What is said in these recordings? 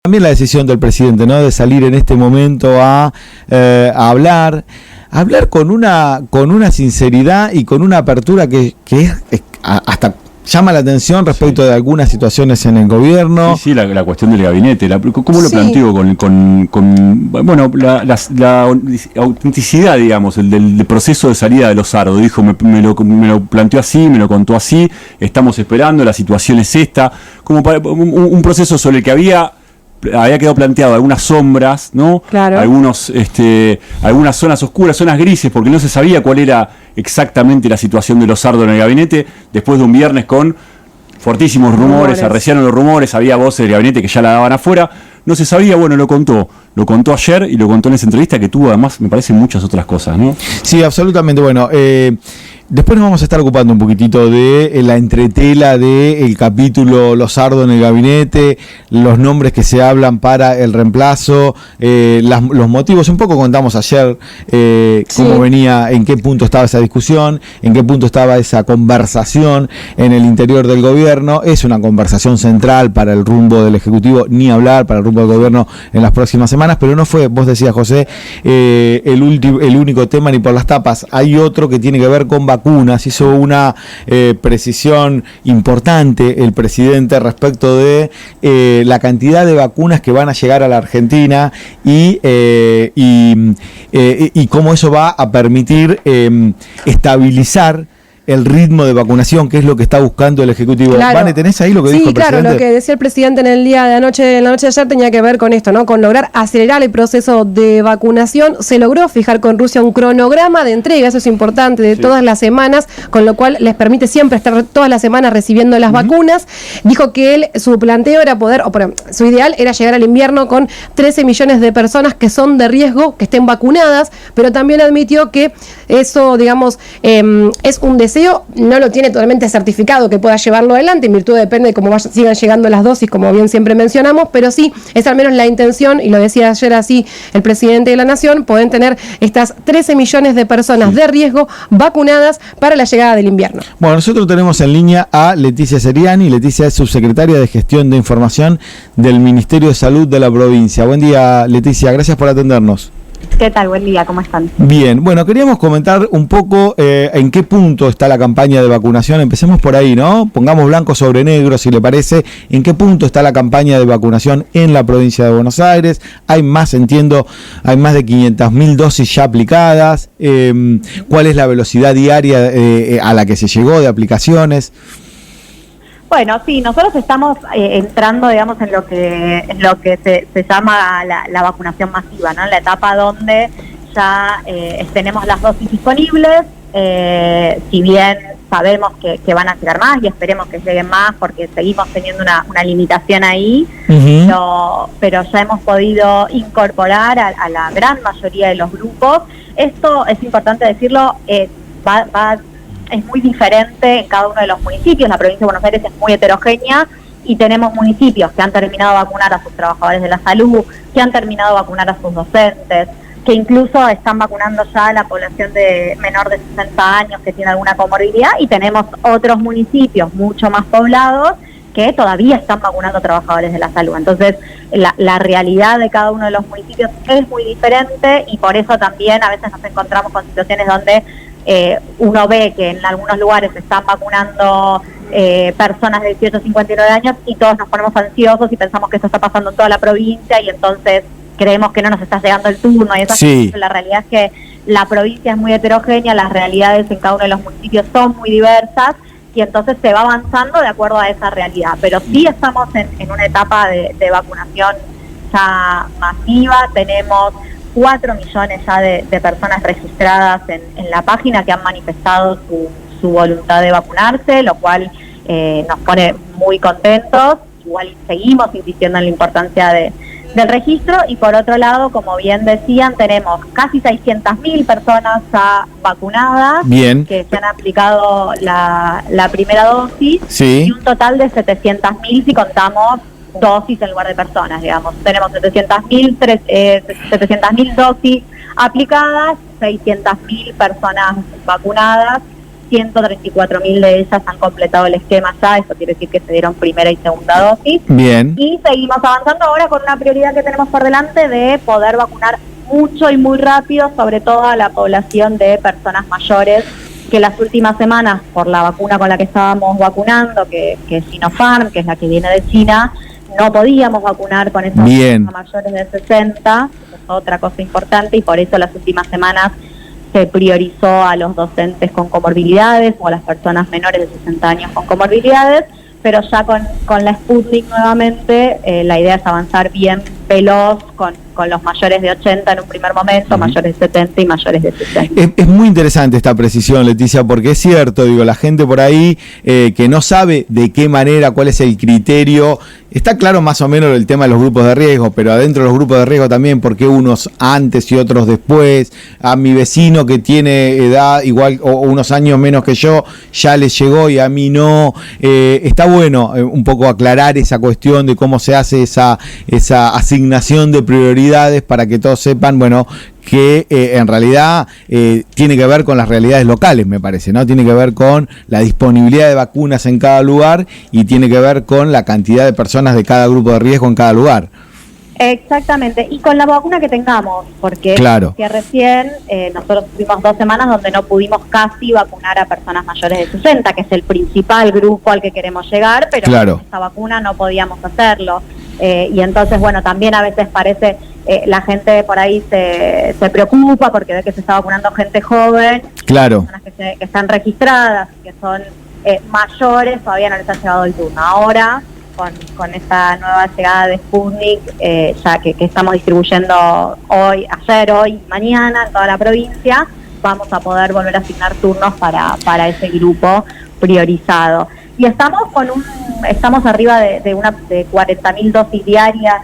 También la decisión del presidente, ¿no?, de salir en este momento a hablar con una sinceridad y con una apertura que hasta llama la atención respecto de algunas situaciones en el gobierno. Sí, la cuestión del gabinete. ¿Cómo lo planteó bueno, la autenticidad, digamos, del proceso de salida de Lozardo? Dijo, me lo planteó así, me lo contó así, estamos esperando, la situación es esta, como para un proceso sobre el que había quedado planteado algunas sombras, ¿no? Claro. Algunas zonas oscuras, zonas grises, porque no se sabía cuál era exactamente la situación de Lozardo en el gabinete, después de un viernes con fortísimos rumores, arreciaron los rumores, había voces del gabinete que ya la daban afuera, no se sabía. Bueno, lo contó ayer y lo contó en esa entrevista, que tuvo además, me parece, muchas otras cosas, ¿no? Sí, absolutamente. Bueno, después nos vamos a estar ocupando un poquitito de la entretela del capítulo Lozardo en el gabinete, los nombres que se hablan para el reemplazo, los motivos. Un poco contamos ayer cómo venía, en qué punto estaba esa discusión, en qué punto estaba esa conversación en el interior del gobierno. Es una conversación central para el rumbo del Ejecutivo, ni hablar, para el rumbo del gobierno en las próximas semanas, pero no fue, vos decías, José, el único tema ni por las tapas. Hay otro que tiene que ver con vacunas. Hizo una precisión importante el presidente respecto de la cantidad de vacunas que van a llegar a la Argentina y cómo eso va a permitir estabilizar el ritmo de vacunación, que es lo que está buscando el Ejecutivo. Claro. Vane, ¿tenés ahí lo que dijo el presidente? Sí, claro, lo que decía el presidente en la noche de ayer tenía que ver con esto, ¿no? Con lograr acelerar el proceso de vacunación. Se logró fijar con Rusia un cronograma de entrega, eso es importante, de todas las semanas, con lo cual les permite siempre estar todas las semanas recibiendo las vacunas. Dijo que su planteo era su ideal era llegar al invierno con 13 millones de personas que son de riesgo, que estén vacunadas, pero también admitió que eso, digamos, es un deseo, no lo tiene totalmente certificado que pueda llevarlo adelante, en virtud depende de cómo sigan llegando las dosis, como bien siempre mencionamos, pero sí, es al menos la intención, y lo decía ayer así el presidente de la Nación, pueden tener estas 13 millones de personas de riesgo vacunadas para la llegada del invierno. Bueno, nosotros tenemos en línea a Leticia Seriani. Leticia es subsecretaria de Gestión de Información del Ministerio de Salud de la provincia. Buen día, Leticia, gracias por atendernos. ¿Qué tal? Buen día, ¿cómo están? Bien, bueno, queríamos comentar un poco en qué punto está la campaña de vacunación. Empecemos por ahí, ¿no? Pongamos blanco sobre negro, si le parece. ¿En qué punto está la campaña de vacunación en la provincia de Buenos Aires? Hay más, entiendo, hay más de 500.000 dosis ya aplicadas. ¿Cuál es la velocidad diaria a la que se llegó de aplicaciones? Bueno, sí, nosotros estamos entrando, digamos, en lo que se llama la vacunación masiva, ¿no? En la etapa donde ya tenemos las dosis disponibles, si bien sabemos que van a llegar más y esperemos que lleguen más porque seguimos teniendo una limitación ahí, pero ya hemos podido incorporar a la gran mayoría de los grupos. Esto es importante decirlo, es muy diferente en cada uno de los municipios. La provincia de Buenos Aires es muy heterogénea y tenemos municipios que han terminado de vacunar a sus trabajadores de la salud, que han terminado de vacunar a sus docentes, que incluso están vacunando ya a la población de menor de 60 años que tiene alguna comorbilidad, y tenemos otros municipios mucho más poblados que todavía están vacunando a trabajadores de la salud. Entonces, la realidad de cada uno de los municipios es muy diferente, y por eso también a veces nos encontramos con situaciones donde uno ve que en algunos lugares se están vacunando personas de 18 a 59 años y todos nos ponemos ansiosos y pensamos que esto está pasando en toda la provincia, y entonces creemos que no nos está llegando el turno y eso. Sí. La realidad es que la provincia es muy heterogénea, las realidades en cada uno de los municipios son muy diversas, y entonces se va avanzando de acuerdo a esa realidad. Pero sí estamos en una etapa de vacunación ya masiva. Tenemos 4 millones ya de personas registradas en la página que han manifestado su voluntad de vacunarse, lo cual nos pone muy contentos. Igual seguimos insistiendo en la importancia del registro, y por otro lado, como bien decían, tenemos casi 600.000 personas ya vacunadas. Bien. Que se han aplicado la primera dosis, sí. Y un total de 700.000 si contamos dosis en lugar de personas, digamos. Tenemos 700.000 dosis aplicadas, 600.000 personas vacunadas, 134.000 de ellas han completado el esquema ya, eso quiere decir que se dieron primera y segunda dosis. Bien. Y seguimos avanzando ahora con una prioridad que tenemos por delante de poder vacunar mucho y muy rápido, sobre todo a la población de personas mayores, que las últimas semanas, por la vacuna con la que estábamos vacunando, que es Sinopharm, que es la que viene de China, no podíamos vacunar con esas personas mayores de 60, que es otra cosa importante, y por eso las últimas semanas se priorizó a los docentes con comorbilidades o a las personas menores de 60 años con comorbilidades, pero ya con la Sputnik nuevamente la idea es avanzar bien veloz con los mayores de 80 en un primer momento, mayores de 70 y mayores de 60. Es muy interesante esta precisión, Leticia, porque es cierto, digo, la gente por ahí que no sabe de qué manera, cuál es el criterio. Está claro más o menos el tema de los grupos de riesgo, pero adentro de los grupos de riesgo también, porque unos antes y otros después. A mi vecino que tiene edad igual o unos años menos que yo, ya le llegó y a mí no. Está bueno un poco aclarar esa cuestión de cómo se hace esa asignación de prioridades para que todos sepan, bueno, que en realidad tiene que ver con las realidades locales, me parece, ¿no? Tiene que ver con la disponibilidad de vacunas en cada lugar y tiene que ver con la cantidad de personas de cada grupo de riesgo en cada lugar. Exactamente, y con la vacuna que tengamos, porque claro, que recién nosotros tuvimos 2 semanas donde no pudimos casi vacunar a personas mayores de 60, que es el principal grupo al que queremos llegar, pero claro, con esta vacuna no podíamos hacerlo. Y entonces, bueno, también a veces parece, la gente por ahí se preocupa porque ve que se está vacunando gente joven, claro, personas que están registradas, que son mayores, todavía no les ha llegado el turno. Ahora, con esta nueva llegada de Sputnik, ya que estamos distribuyendo ayer, hoy, mañana en toda la provincia, vamos a poder volver a asignar turnos para ese grupo priorizado. Y estamos arriba de 40.000 dosis diarias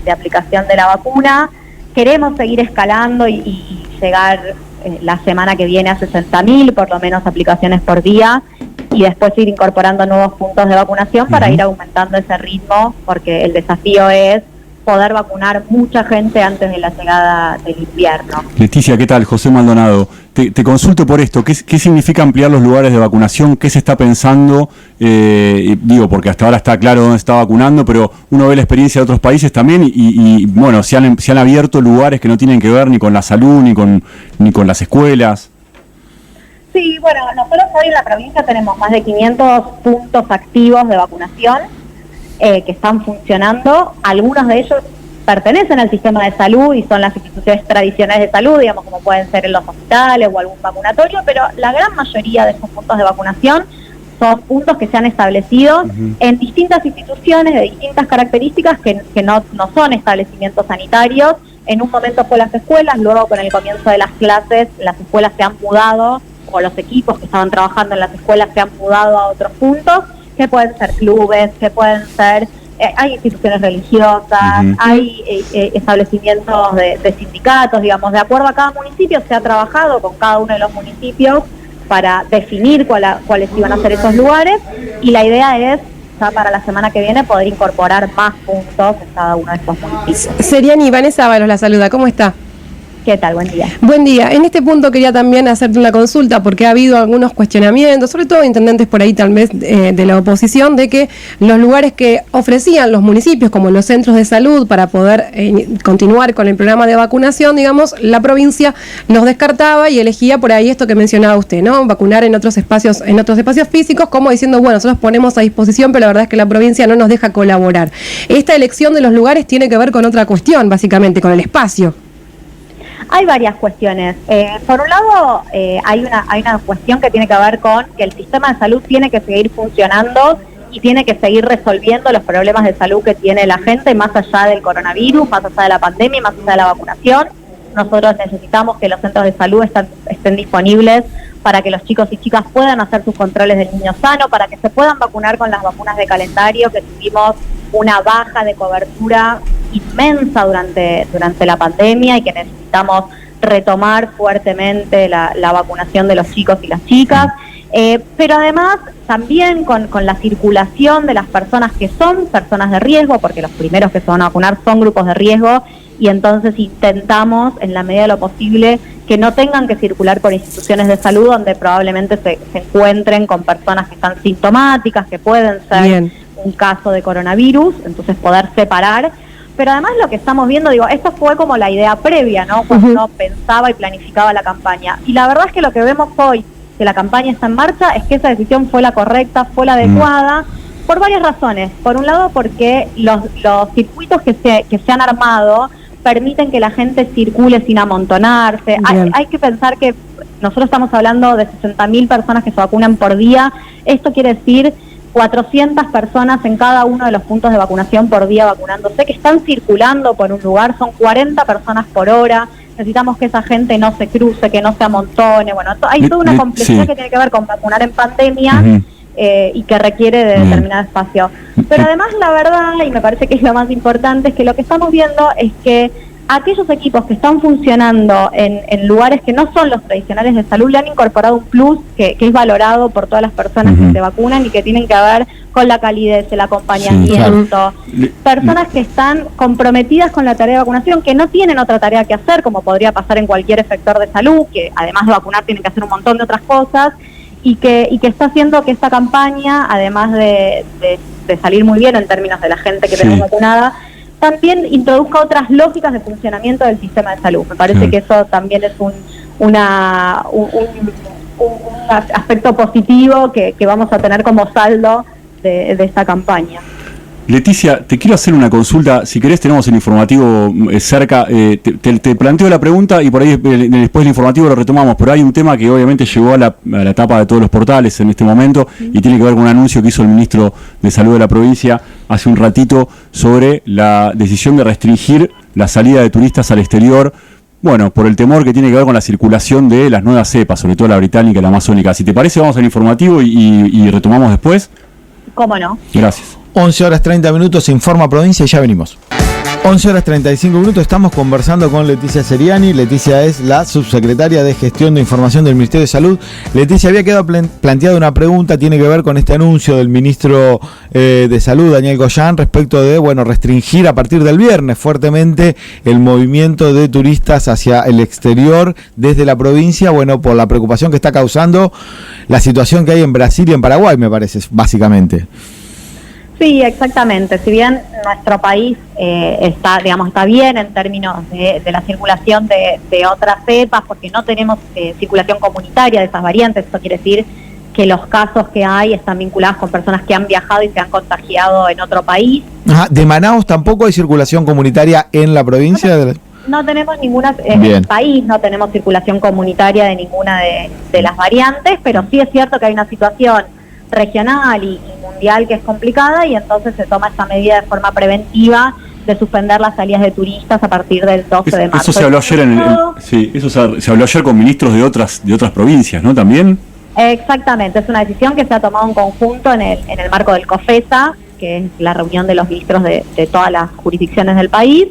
de aplicación de la vacuna. Queremos seguir escalando y llegar la semana que viene a 60.000, por lo menos aplicaciones por día, y después ir incorporando nuevos puntos de vacunación para ir aumentando ese ritmo, porque el desafío es poder vacunar mucha gente antes de la llegada del invierno. Leticia, ¿qué tal? José Maldonado. Te consulto por esto. ¿Qué significa ampliar los lugares de vacunación? ¿Qué se está pensando? Digo, porque hasta ahora está claro dónde está vacunando, pero uno ve la experiencia de otros países también y bueno, se han abierto lugares que no tienen que ver ni con la salud, ni con las escuelas. Sí, bueno, nosotros hoy en la provincia tenemos más de 500 puntos activos de vacunación que están funcionando. Algunos de ellos pertenecen al sistema de salud y son las instituciones tradicionales de salud, digamos, como pueden ser en los hospitales o algún vacunatorio, pero la gran mayoría de estos puntos de vacunación son puntos que se han establecido en distintas instituciones de distintas características que no son establecimientos sanitarios. En un momento fue las escuelas, luego con el comienzo de las clases, las escuelas se han mudado, o los equipos que estaban trabajando en las escuelas se han mudado a otros puntos, que pueden ser clubes, que pueden ser, hay instituciones religiosas, hay establecimientos de sindicatos, digamos, de acuerdo a cada municipio se ha trabajado con cada uno de los municipios para definir cuáles iban a ser esos lugares, y la idea es ya para la semana que viene poder incorporar más puntos en cada uno de estos municipios. Seriani, Vanessa Ábalos la saluda, ¿cómo está? ¿Qué tal? Buen día. Buen día. En este punto quería también hacerte una consulta porque ha habido algunos cuestionamientos, sobre todo intendentes por ahí tal vez de la oposición, de que los lugares que ofrecían los municipios, como los centros de salud, para poder continuar con el programa de vacunación, digamos, la provincia los descartaba y elegía por ahí esto que mencionaba usted, ¿no? Vacunar en otros espacios físicos, como diciendo, bueno, nosotros ponemos a disposición, pero la verdad es que la provincia no nos deja colaborar. Esta elección de los lugares tiene que ver con otra cuestión, básicamente, con el espacio. Hay varias cuestiones. Por un lado, hay una cuestión que tiene que ver con que el sistema de salud tiene que seguir funcionando y tiene que seguir resolviendo los problemas de salud que tiene la gente, más allá del coronavirus, más allá de la pandemia, más allá de la vacunación. Nosotros necesitamos que los centros de salud estén disponibles para que los chicos y chicas puedan hacer sus controles del niño sano, para que se puedan vacunar con las vacunas de calendario, que tuvimos una baja de cobertura inmensa durante la pandemia y que necesitamos retomar fuertemente la vacunación de los chicos y las chicas. Pero además también con la circulación de las personas que son personas de riesgo, porque los primeros que se van a vacunar son grupos de riesgo, y entonces intentamos en la medida de lo posible que no tengan que circular por instituciones de salud donde probablemente se encuentren con personas que están sintomáticas, que pueden ser un caso de coronavirus, entonces poder separar. Pero además lo que estamos viendo, digo, esto fue como la idea previa, ¿no? Cuando uno pensaba y planificaba la campaña. Y la verdad es que lo que vemos hoy, que la campaña está en marcha, es que esa decisión fue la correcta, fue la adecuada, por varias razones. Por un lado, porque los circuitos que se han armado permiten que la gente circule sin amontonarse. Hay que pensar que nosotros estamos hablando de 60.000 personas que se vacunan por día. Esto quiere decir 400 personas en cada uno de los puntos de vacunación por día vacunándose, que están circulando por un lugar, son 40 personas por hora. Necesitamos que esa gente no se cruce, que no se amontone. Bueno, hay toda una complejidad que tiene que ver con vacunar en pandemia y que requiere de determinado espacio. Pero además la verdad, y me parece que es lo más importante, es que lo que estamos viendo es que aquellos equipos que están funcionando en lugares que no son los tradicionales de salud le han incorporado un plus que es valorado por todas las personas que se vacunan y que tienen que ver con la calidez, el acompañamiento. Personas que están comprometidas con la tarea de vacunación, que no tienen otra tarea que hacer, como podría pasar en cualquier sector de salud, que además de vacunar tienen que hacer un montón de otras cosas, y que está haciendo que esta campaña, además de salir muy bien en términos de la gente que tenemos vacunada, también introduzca otras lógicas de funcionamiento del sistema de salud. Me parece que eso también es un aspecto positivo que vamos a tener como saldo de esta campaña. Leticia, te quiero hacer una consulta. Si querés, tenemos el informativo cerca. Te planteo la pregunta y por ahí después del informativo lo retomamos. Pero hay un tema que obviamente llegó a la tapa de todos los portales en este momento y tiene que ver con un anuncio que hizo el ministro de Salud de la provincia hace un ratito sobre la decisión de restringir la salida de turistas al exterior. Bueno, por el temor que tiene que ver con la circulación de las nuevas cepas, sobre todo la británica y la amazónica. Si te parece, vamos al informativo y retomamos después. ¿Cómo no? Gracias. 11 horas 30 minutos, Informa Provincia y ya venimos. 11 horas 35 minutos, estamos conversando con Leticia Seriani. Leticia es la subsecretaria de Gestión de Información del Ministerio de Salud. Leticia, había quedado planteada una pregunta, tiene que ver con este anuncio del ministro de Salud, Daniel Goyan, respecto de, restringir a partir del viernes fuertemente el movimiento de turistas hacia el exterior desde la provincia, por la preocupación que está causando la situación que hay en Brasil y en Paraguay, me parece, básicamente. Sí, exactamente. Si bien nuestro país está bien en términos de la circulación de otras cepas, porque no tenemos circulación comunitaria de esas variantes, eso quiere decir que los casos que hay están vinculados con personas que han viajado y se han contagiado en otro país. Ajá. ¿De Manaus tampoco hay circulación comunitaria en la provincia? No tenemos ninguna, en el país no tenemos circulación comunitaria de ninguna de las variantes, pero sí es cierto que hay una situación regional y mundial que es complicada y entonces se toma esta medida de forma preventiva de suspender las salidas de turistas a partir del 12 de marzo. Eso se habló ayer se habló ayer con ministros de otras provincias, ¿no? También. Exactamente, es una decisión que se ha tomado en conjunto en el marco del COFESA, que es la reunión de los ministros de todas las jurisdicciones del país.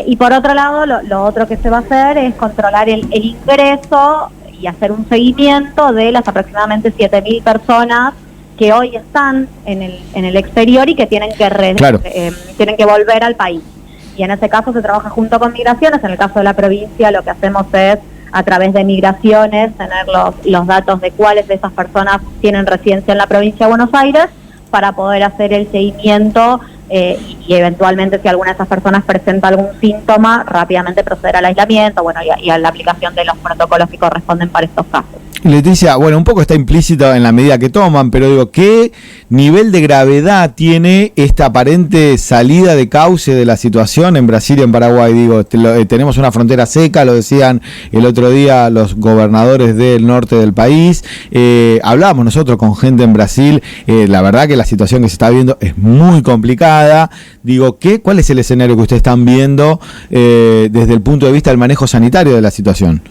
Y por otro lado, lo otro que se va a hacer es controlar el ingreso y hacer un seguimiento de las aproximadamente 7.000 personas que hoy están en el exterior y que tienen que volver al país. Y en ese caso se trabaja junto con Migraciones. En el caso de la provincia lo que hacemos es, a través de Migraciones, tener los datos de cuáles de esas personas tienen residencia en la provincia de Buenos Aires para poder hacer el seguimiento y eventualmente si alguna de esas personas presenta algún síntoma, rápidamente proceder al aislamiento y a la aplicación de los protocolos que corresponden para estos casos. Leticia, un poco está implícito en la medida que toman, pero ¿qué nivel de gravedad tiene esta aparente salida de cauce de la situación en Brasil y en Paraguay? Tenemos una frontera seca, lo decían el otro día los gobernadores del norte del país, hablábamos nosotros con gente en Brasil, la verdad que la situación que se está viendo es muy complicada. ¿Cuál es el escenario que ustedes están viendo desde el punto de vista del manejo sanitario de la situación?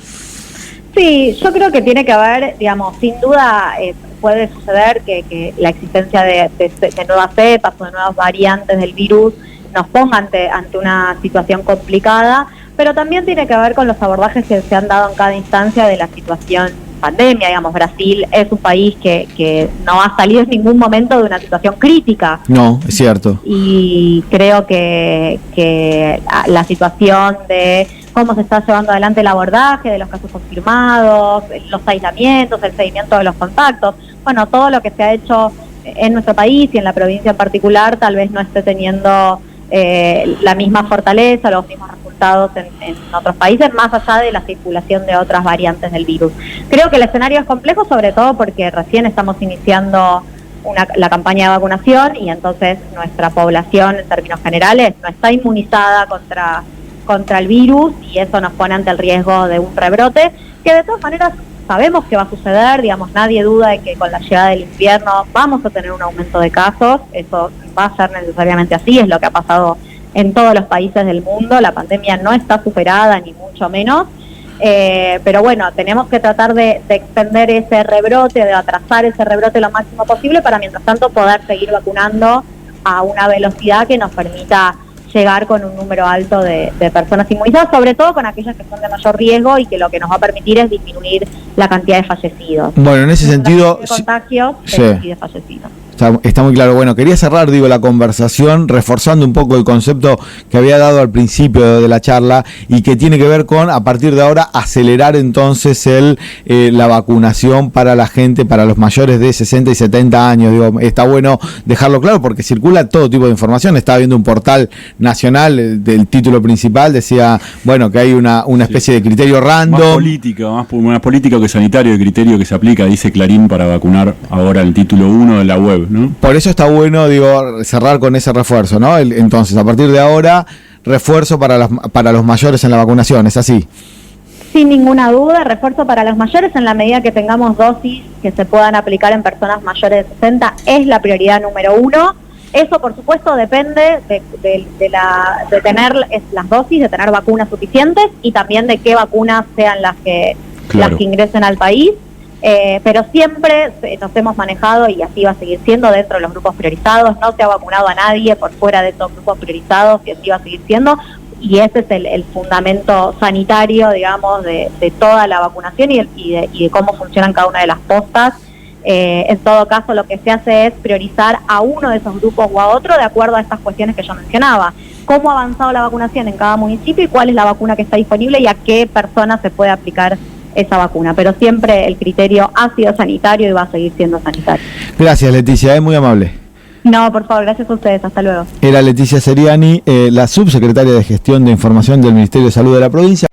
Sí, yo creo que tiene que haber, sin duda puede suceder que la existencia de nuevas cepas o de nuevas variantes del virus nos ponga ante una situación complicada, pero también tiene que ver con los abordajes que se han dado en cada instancia de la situación pandemia. Brasil es un país que no ha salido en ningún momento de una situación crítica. No, es cierto. Y creo que la situación de cómo se está llevando adelante el abordaje de los casos confirmados, los aislamientos, el seguimiento de los contactos. Bueno, todo lo que se ha hecho en nuestro país y en la provincia en particular tal vez no esté teniendo la misma fortaleza, los mismos resultados en otros países, más allá de la circulación de otras variantes del virus. Creo que el escenario es complejo, sobre todo porque recién estamos iniciando la campaña de vacunación y entonces nuestra población en términos generales no está inmunizada contra el virus y eso nos pone ante el riesgo de un rebrote, que de todas maneras sabemos que va a suceder, digamos, nadie duda de que con la llegada del invierno vamos a tener un aumento de casos, eso va a ser necesariamente así, es lo que ha pasado en todos los países del mundo, la pandemia no está superada ni mucho menos, pero bueno, tenemos que tratar de extender ese rebrote, de atrasar ese rebrote lo máximo posible para mientras tanto poder seguir vacunando a una velocidad que nos permita llegar con un número alto de personas inmunizadas, sobre todo con aquellas que son de mayor riesgo y que lo que nos va a permitir es disminuir la cantidad de fallecidos. Bueno, en ese sentido... De contagios sí. Y de fallecidos. Está muy claro. Bueno, quería cerrar, la conversación reforzando un poco el concepto que había dado al principio de la charla y que tiene que ver con, a partir de ahora, acelerar entonces la vacunación para la gente, para los mayores de 60 y 70 años. Está bueno dejarlo claro porque circula todo tipo de información. Estaba viendo un portal nacional del título principal, decía, bueno, que hay una especie de criterio random. Más política que sanitario, el criterio que se aplica, dice Clarín, para vacunar ahora el título 1 de la web, ¿no? Por eso está bueno, cerrar con ese refuerzo, ¿no? Entonces, a partir de ahora, refuerzo para los mayores en la vacunación, ¿es así? Sin ninguna duda, refuerzo para los mayores en la medida que tengamos dosis que se puedan aplicar en personas mayores de 60, es la prioridad número 1. Eso, por supuesto, depende de tener las dosis, de tener vacunas suficientes y también de qué vacunas sean las que ingresen al país. Pero siempre nos hemos manejado, y así va a seguir siendo, dentro de los grupos priorizados. No se ha vacunado a nadie por fuera de estos grupos priorizados y así va a seguir siendo. Y ese es el fundamento sanitario, digamos, de toda la vacunación y de cómo funcionan cada una de las postas. En todo caso, lo que se hace es priorizar a uno de esos grupos o a otro de acuerdo a estas cuestiones que yo mencionaba. Cómo ha avanzado la vacunación en cada municipio y cuál es la vacuna que está disponible y a qué persona se puede aplicar esa vacuna. Pero siempre el criterio ha sido sanitario y va a seguir siendo sanitario. Gracias, Leticia, es muy amable. No, por favor, gracias a ustedes. Hasta luego. Era Leticia Seriani, la subsecretaria de Gestión de Información del Ministerio de Salud de la provincia.